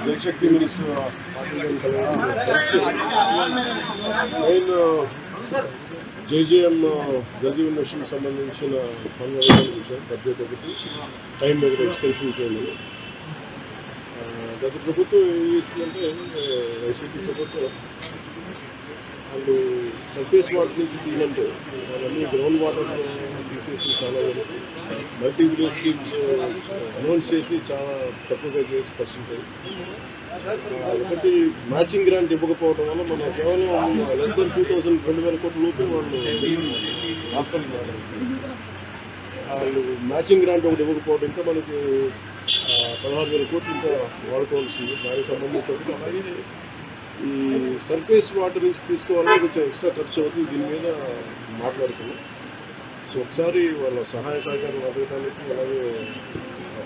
జలశక్తి minister మెయిన్ JJM Jal Jeevan mission సంబంధించిన పనులు విషయం బడ్జెట్ ఒకటి టైం దగ్గర ఎక్స్టెన్షన్ చేయాలి. గత ప్రభుత్వం ఏం చేస్తుందంటే వైసీపీ ప్రభుత్వం వాళ్ళు సర్ఫేస్ వాటర్ నుంచి తీయాలంటే అవన్నీ గ్రౌండ్ వాటర్ తీసేసి చాలా వరకు మల్టీవిలియన్ స్కీమ్స్ అనౌన్స్ చేసి చాలా తక్కువగా చేసి పర్సెంటేజ్ ఒకటి మ్యాచింగ్ గ్రాంట్ ఇవ్వకపోవడం వల్ల మనం కేవలం లెస్ దెన్ 2,000 కోట్ల లోపే వాళ్ళు హాస్పిటల్ వాళ్ళు మ్యాచింగ్ గ్రాంట్ ఒకటి ఇవ్వకపోవడం ఇంకా మనకి 16,000 కోట్లు ఇంకా వాడుకోవాల్సింది. దానికి సంబంధించి అలాగే ఈ సర్ఫేస్ వాటర్ నుంచి తీసుకోవాలని కొంచెం ఎక్స్ట్రా ఖర్చు అవుతుంది. దీని మీద మాట్లాడుతున్నాం. సో ఒకసారి వాళ్ళ సహాయ సహకారం అడగడానికి అలాగే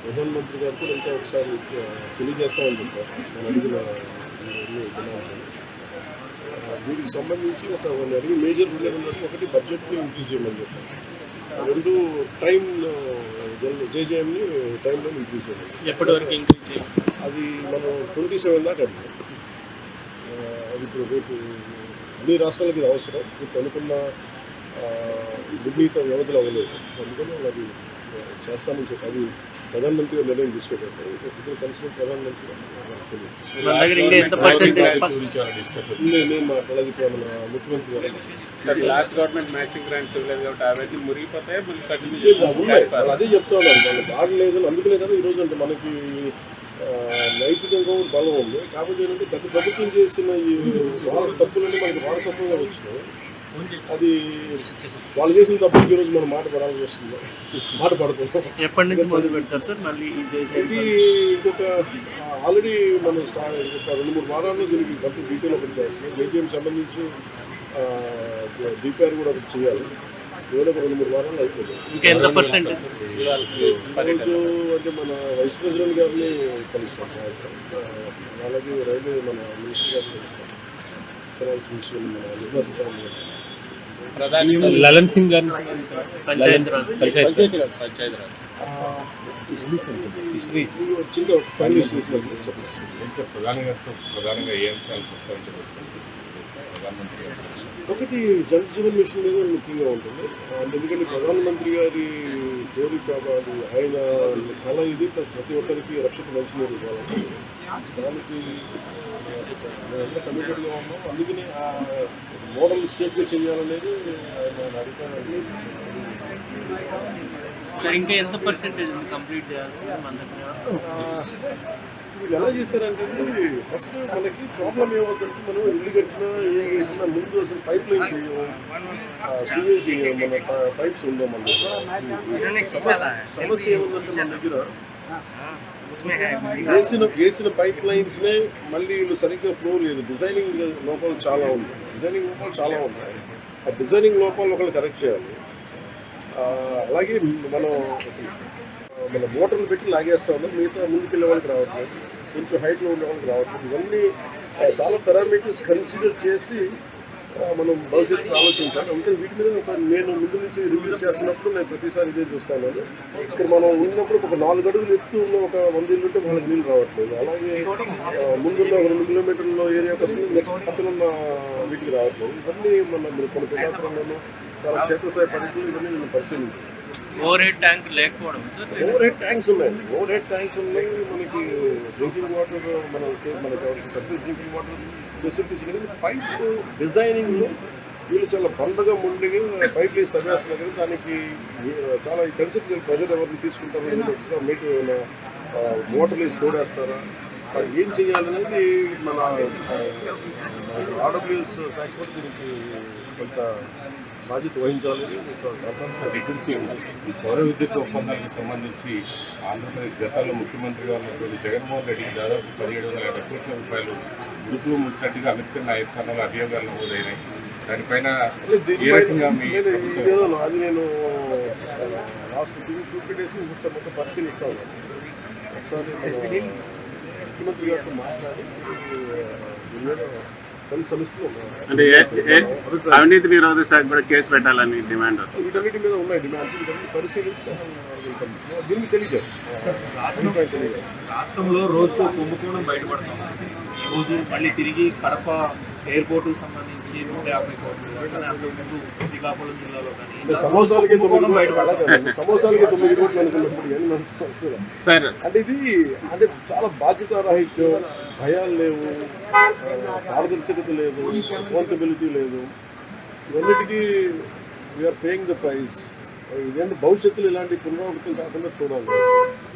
ప్రధానమంత్రి గారు కూడా ఇంకా ఒకసారి తెలియజేస్తామని చెప్పారు. నేను అడిగిన దీనికి సంబంధించి వాళ్ళు అడిగి మేజర్ ఉన్నట్టు ఒకటి బడ్జెట్ని ఇంక్రీజ్ చేయమని చెప్పారు. రెండు టైంలో జేజేఎంని టైంలో ఇంక్రీజ్ చేయాలి. ఎప్పటివరకు ఇంక్రీజ్ చేయాలి? అది మనం 27 దాకా అడిగాం. అది ఇప్పుడు రేపు అన్ని రాష్ట్రాలకి ఇది అవసరం. ఇప్పుడు అనుకున్న నిర్ణీత వ్యవధిలో అవ్వలేదు. అందుకని అది చేస్తానని చెప్పి అది ప్రధానమంత్రి గారు నిర్ణయం తీసుకోబోతారు. ఇప్పుడు కలిసి ప్రధానమంత్రి నేను మాట్లాడేది మన ముఖ్యమంత్రి గారు లాస్ట్ గవర్నమెంట్ మ్యాచింగ్ గ్రాంట్స్ ఇవ్వలేదు కాబట్టి అవన్నీ మురిగిపోతాయి. అదే చెప్తా ఉన్నారు వాళ్ళు బాగలేదు. అందుకనే కదా ఈరోజు అంటే మనకి నైతికంగా బలం ఉంది. కాకపోతే ఏంటంటే గత ప్రభుత్వం చేసిన ఈ తప్పులన్నీ మనకి వారసత్వంగా వచ్చినాయి. అది వాళ్ళు చేసిన తప్పుకి ఈరోజు మనం మాట పడాల్సి వస్తుంది. మాట పడుతున్నాం. ఎప్పటి నుంచి మొదలు పెడతారు సార్? మళ్ళీ ఇది ఇంకొక ఆల్రెడీ మనం ఇంకొక 2-3 వారాల్లో దీనికి కొంచెం డీటెయిల్ ఒకటి చేస్తున్నాం. జేజీఎం సంబంధించి డిపిఆర్ కూడా ఒకటి చేయాలి. ఏదో 2-3 వారాల్లో అయిపోతుంది. ఇంకా ఎంత పర్సెంట్? ఈరోజు అంటే మన వైస్ ప్రెసిడెంట్ గారిని కలుస్తాం. అలాగే రైల్వే మన మినిస్టర్ గారిని కలుస్తాం. ఫైనాన్స్ మినిస్టర్ మన నిర్మలా సీతారామన్ గారు, లలన్ సింగ్ గారు, పంచాయతీ చిన్న ఫైనాన్స్ ప్రధానంగా ఏ అంశాలు ప్రస్తావించబడుతుంది? ప్రధానమంత్రి గారు ఒకటి జల్ జీవన్ మిషన్ మీద ముఖ్యంగా ఉంటుంది. ఎందుకంటే ప్రధానమంత్రి గారి కోరిక కావాలి, ఆయన కళ ఇది. ప్రతి ఒక్కరికి రక్షిత మంచినీరు ఇవ్వాలి. దానికి కమిటెడ్గా ఉన్నాం. అందుకని ఆ మోడల్ స్టేట్గా చేయాలనేది ఆయన అధికారాన్ని. ఇంకా ఎంత పర్సెంటేజ్ కంప్లీట్ చేయాల్సింది మన దగ్గర? ఎలా చేశారంటే ఫస్ట్ మనకి ప్రాబ్లం ఏమవుతుందంటే మనం ఇల్లు కట్టినా ఏ వేసినా ముందు అసలు పైప్ లైన్స్ సూవేజ్ మన పైప్స్ ఉందో మన సమస్య ఏముందంటే మన దగ్గర వేసిన పైప్ లైన్స్నే మళ్ళీ వీళ్ళు సరిగ్గా ఫ్లో లేదు. డిజైనింగ్ లోపాలు చాలా ఉన్నాయి. ఆ డిజైనింగ్ లోపాలు ఒకళ్ళు కరెక్ట్ చేయాలి. అలాగే మన మోటార్లు పెట్టి లాగేస్తా ఉన్నాం. మిగతా ముందుకెళ్ళే వాళ్ళకి రావట్లేదు, కొంచెం హైట్లో ఉండే వాళ్ళకి రావట్లేదు. ఇవన్నీ చాలా పారామీటర్స్ కన్సిడర్ చేసి మనం భవిష్యత్తులో ఆలోచించాలి. అందుకని వీటి మీద నేను ముందు నుంచి రివ్యూస్ చేస్తున్నప్పుడు నేను ప్రతిసారి ఇదే చూస్తాను. ఇక్కడ మనం ఉన్నప్పుడు ఒక 4 అడుగులు ఎత్తు ఉన్న ఒక 100 ఇల్లు ఉంటే వాళ్ళకి నీళ్ళు రావట్లేదు. అలాగే ముందున్న 2 కిలోమీటర్ల ఏరియాకి వస్తుంది, నెక్స్ట్ పక్కన ఉన్న వీటికి రావట్లేదు. ఇవన్నీ మన కొన్ని ప్రజాస్వామ్యంలో చాలా క్షేత్రస్థాయి పద్ధతులు ఇవన్నీ నేను పరిశీలించాను. ఓవర్ హెడ్ ట్యాంక్ లేకపోవడం సార్? ఓవర్ హెడ్ ట్యాంక్స్ ఉన్నాయి. మనకి డ్రింకింగ్ వాటర్ మనకి సర్ఫేస్ డ్రింకింగ్ వాటర్ ఫెసిలిటీస్ లేదు. పైప్ డిజైనింగ్లో వీళ్ళు చాలా బండగా ముందుగా పైప్ వేసి తవ్వేస్తున్నారు కదా, దానికి చాలా కన్సెప్ట్ ప్రెజర్ ఎవరిని తీసుకుంటారు, ఎక్స్ట్రా మోటార్లు వేసి తోడేస్తారా, ఏం చేయాలనేది మన ఆర్డబ్ల్యూఎస్ శాఖ కూడా దీనికి కొంత బాధ్యత వహించాలని. ఈ సౌర విద్యుత్ ఒప్పందానికి సంబంధించి ఆంధ్రప్రదేశ్ గతంలో ముఖ్యమంత్రి గారు జగన్మోహన్ రెడ్డికి దాదాపు 17,50 కోట్ల రూపాయలు గురుకులు ముట్టట్టుగా అంబేద్కర్ న్యాయస్థానంలో అభియోగాలు నమోదైనాయి. దానిపైన ఏ రకంగా అది నేను లాస్ట్ 2 days ఒకసారి మొత్తం పరిశీలిస్తాను. ఒకసారి ముఖ్యమంత్రి గారితో మాట్లాడి కొన్ని సమస్యలు అంటే అవినీతి నిరోధక శాఖ కూడా కేసు పెట్టాలని డిమాండ్ వస్తుంది. వీటన్నిటి మీద ఉన్నాయి డిమాండ్స్, వీటన్ని పరిశీలించి దీన్ని తెలియజేస్తాం. రాష్ట్రంలో రోజుకు కుంభకోణం బయటపడతాం. ఈరోజు మళ్ళీ తిరిగి కడప ఎయిర్పోర్టుకు సంబంధించి 150 కోట్లు, అట్లనే అంతకుముందు శ్రీకాకుళం జిల్లాలో కానీ సమోసాలకి 9 కోట్లు అనుకున్నప్పుడు కానీ సార్ అంటే ఇది అంటే చాలా బాధ్యత రాహిత్యం, భయాలు లేవు, పారదర్శకత లేదు, అకౌంటబిలిటీ లేదు. ఇవన్నిటికీ వీఆర్ పేయింగ్ ద ప్రైస్. ఇదేంటి భవిష్యత్తులో ఇలాంటి పునరావృతం కాకుండా చూడాలి.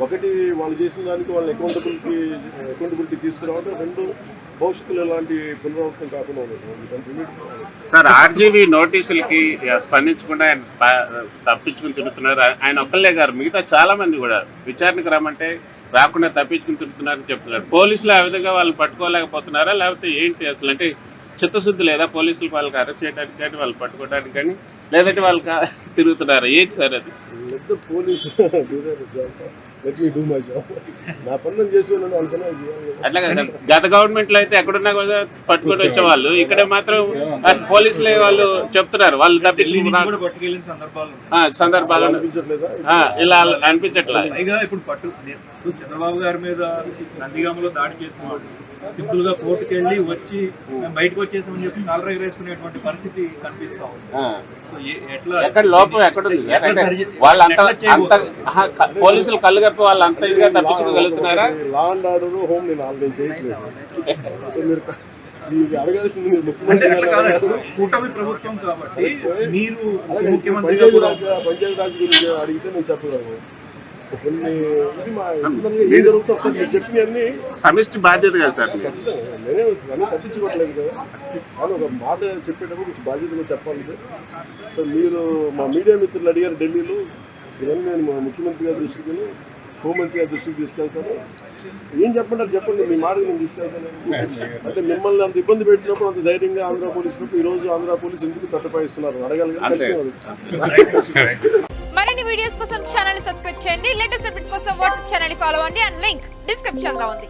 ఒకటి వాళ్ళు చేసిన దానికి వాళ్ళని అకౌంటబిలిటీ తీసుకురావడం, రెండు భవిష్యత్తులో ఇలాంటి పునరావృతం కాకుండా ఉండదు. సార్ ఆర్జీవీ నోటీసులకి స్పందించకుండా ఆయన తప్పించుకుని తిరుగుతున్నారు. ఆయన ఒక్కళ్ళే గారు, మిగతా చాలా మంది కూడా విచారణకు రమ్మంటే రాకుండా తప్పించుకుని తిరుగుతున్నారని చెప్తున్నారు. పోలీసులు ఆ విధంగా వాళ్ళు పట్టుకోలేకపోతున్నారా, లేకపోతే ఏంటి అసలు? అంటే చిత్తశుద్ధి లేదా పోలీసులు వాళ్ళకి అరెస్ట్ చేయడానికి కానీ వాళ్ళు పట్టుకోవడానికి కానీ, లేదంటే వాళ్ళు తిరుగుతున్నారా? ఏంటి సార్ అది? పోలీసు నా పనులను చేసుకున్నాను అనుకున్నా. అట్లా కదా, గత గవర్నమెంట్ లో అయితే ఎక్కడున్నా కూడా పట్టుకొని వచ్చేవాళ్ళు, ఇక్కడ మాత్రం పోలీసులే వాళ్ళు చెప్తున్నారు వాళ్ళు పట్టుకెళ్ళిన సందర్భాలు అనిపించట్లేదా? ఇలా అనిపించట్లేదు. పైగా ఇప్పుడు చంద్రబాబు గారి మీద నందిగామలో దాడి చేసిన వాళ్ళు సింపుల్ గా కోర్టుకు వెళ్ళి వచ్చి బయటకు వచ్చేసామని చెప్పి నల్లర ఎగరేసుకునేటువంటి పరిస్థితి కనిపిస్తా ఉంది. ఎక్కడ లోపం ఎక్కడుంది? వాళ్ళంతా పోలీసులు కళ్ళు కప్పి వాళ్ళు అంత ఇదిగా తప్పించుకోగలుగుతున్నారా? లా అండ్ ఆర్డర్ హోమ్ నేను చేయట్లేదు. సో మీరు ఇది అడగాల్సింది మీరు ముఖ్యమంత్రి గారు. కూటమి ప్రభుత్వం కాబట్టి మీరు పంచాయతీ రాజ్ గురించి అడిగితే నేను చెప్పగలను. కొన్ని ఇది మా ఏం జరుగుతుంది ఒకసారి మీరు చెప్పినవన్నీ సమిష్టి బాధ్యత కదా సార్. ఖచ్చితంగా నేనే అన్నీ తప్పించుకోవట్లేదు కదా, కానీ ఒక మాట చెప్పేటప్పుడు కొంచెం బాధ్యతగా చెప్పాలి. సో మీరు మా మీడియా మిత్రులు అడిగారు ఢిల్లీలో, ఇవన్నీ నేను మా ముఖ్యమంత్రి గారి దృష్టికి, హోంమంత్రి గారి దృష్టికి తీసుకెళ్తాను. ఏం చెప్పంటారు చెప్పండి, మీ మాటకు నేను తీసుకెళ్తాను. అంటే మిమ్మల్ని అంత ఇబ్బంది పెట్టినప్పుడు, అంత ధైర్యంగా ఆంధ్ర పోలీసులకు ఈరోజు ఆంధ్ర పోలీసు ఎందుకు తట్టుపాయిస్తున్నారు అడగాలి. మరిన్ని వీడియోస్ కోసం ఛానల్ సబ్స్క్రైబ్ చేయండి. లేటెస్ట్ అప్డేట్స్ కోసం వాట్సాప్ ఛానల్ ఫాలో అవ్వండి. అండ్ లింక్ డిస్క్రిప్షన్ లో ఉంది.